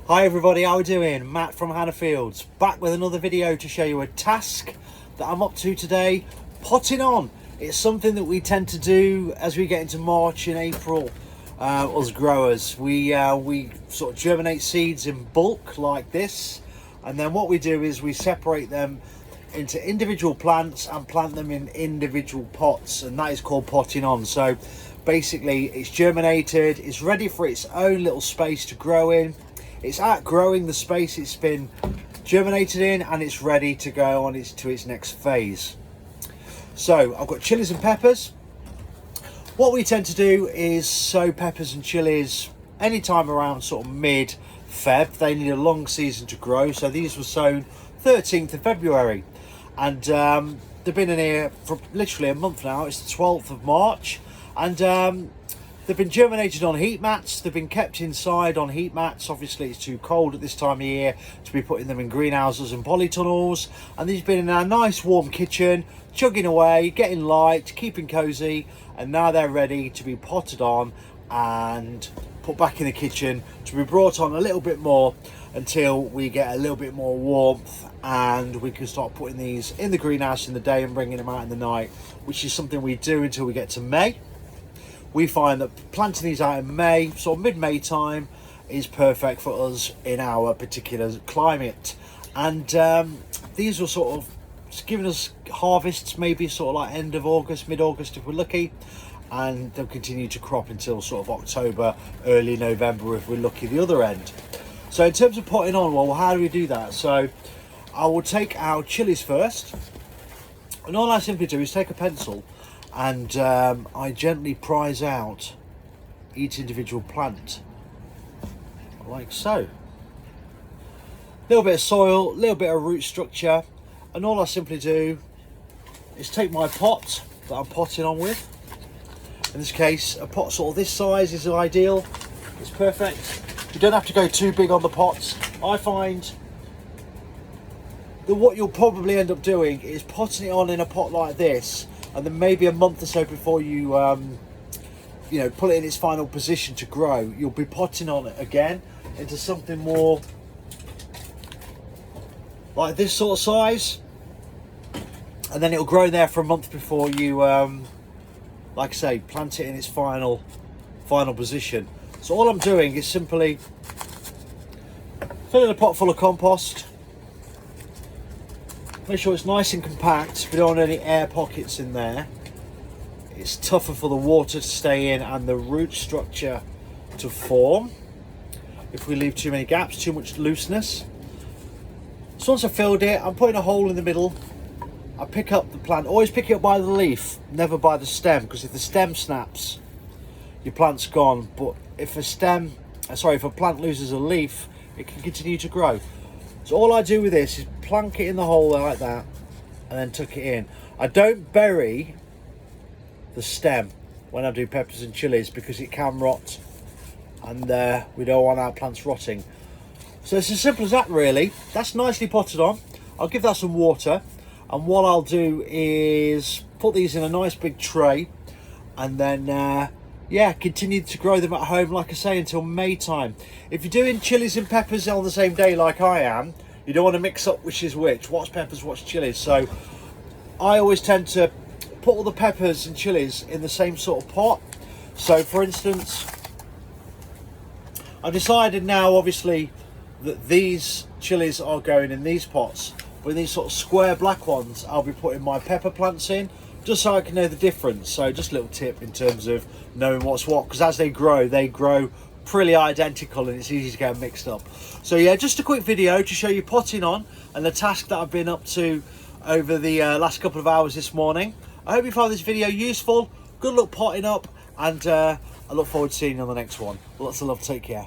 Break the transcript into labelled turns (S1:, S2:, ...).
S1: Hi everybody, how are we doing? Matt from Hannah Fields, back with another video to show you a task that I'm up to today, potting on. It's something that we tend to do as we get into March and April, us growers. We sort of germinate seeds in bulk like this, and then what we do is we separate them into individual plants and plant them in individual pots, and that is called potting on. So basically it's germinated, it's ready for its own little space to grow in. It's outgrowing the space it's been germinated in, and it's ready to go on to its next phase. So I've got chilies and peppers. What we tend to do is sow peppers and chilies anytime around sort of mid-Feb. They need a long season to grow, so these were sown 13th of February, and they've been in here for literally a month now. It's the 12th of March, and they've been germinated on heat mats. They've been kept inside on heat mats. Obviously it's too cold at this time of year to be putting them in greenhouses and polytunnels, and these have been in our nice warm kitchen, chugging away, getting light, keeping cozy, and now they're ready to be potted on and put back in the kitchen to be brought on a little bit more until we get a little bit more warmth, and we can start putting these in the greenhouse in the day and bringing them out in the night, which is something we do until we get to May. We find that planting these out in May, sort of mid-May time, is perfect for us in our particular climate. And these will sort of giving us harvests maybe sort of like end of August, mid-August if we're lucky, and they'll continue to crop until sort of October, early November if we're lucky the other end. So in terms of potting on, well, how do we do that? So I will take our chilies first, and all I simply do is take a pencil and I gently prise out each individual plant like so. A little bit of soil, a little bit of root structure, and all I simply do is take my pot that I'm potting on with. In this case, a pot sort of this size is ideal. It's perfect. You don't have to go too big on the pots. I find that what you'll probably end up doing is potting it on in a pot like this, and then maybe a month or so before you put it in its final position to grow, you'll be potting on it again into something more like this sort of size, and then it'll grow there for a month before you like I say, plant it in its final position. So all I'm doing is simply filling a pot full of compost. Make sure it's nice and compact. We don't want any air pockets in there. It's tougher for the water to stay in and the root structure to form if we leave too many gaps, too much looseness. So once I've filled it, I'm putting a hole in the middle. I pick up the plant. Always pick it up by the leaf, never by the stem, because if the stem snaps, your plant's gone. But if a plant loses a leaf, it can continue to grow. So all I do with this is plonk it in the hole there like that, and then tuck it in. I don't bury the stem when I do peppers and chilies because it can rot, and we don't want our plants rotting. So it's as simple as that really. That's nicely potted on. I'll give that some water, and what I'll do is put these in a nice big tray, and then continue to grow them at home, like I say, until May time. If you're doing chilies and peppers on the same day like I am, you don't want to mix up which is which, what's peppers, what's chilies. So I always tend to put all the peppers and chilies in the same sort of pot. So for instance, I've decided now obviously that these chilies are going in these pots, but in these sort of square black ones I'll be putting my pepper plants in, just so I can know the difference. So just a little tip in terms of knowing what's what, because as they grow pretty identical and it's easy to get mixed up. So yeah, just a quick video to show you potting on and the task that I've been up to over the last couple of hours this morning. I hope you found this video useful. Good luck potting up, and I look forward to seeing you on the next one. Lots of love, take care.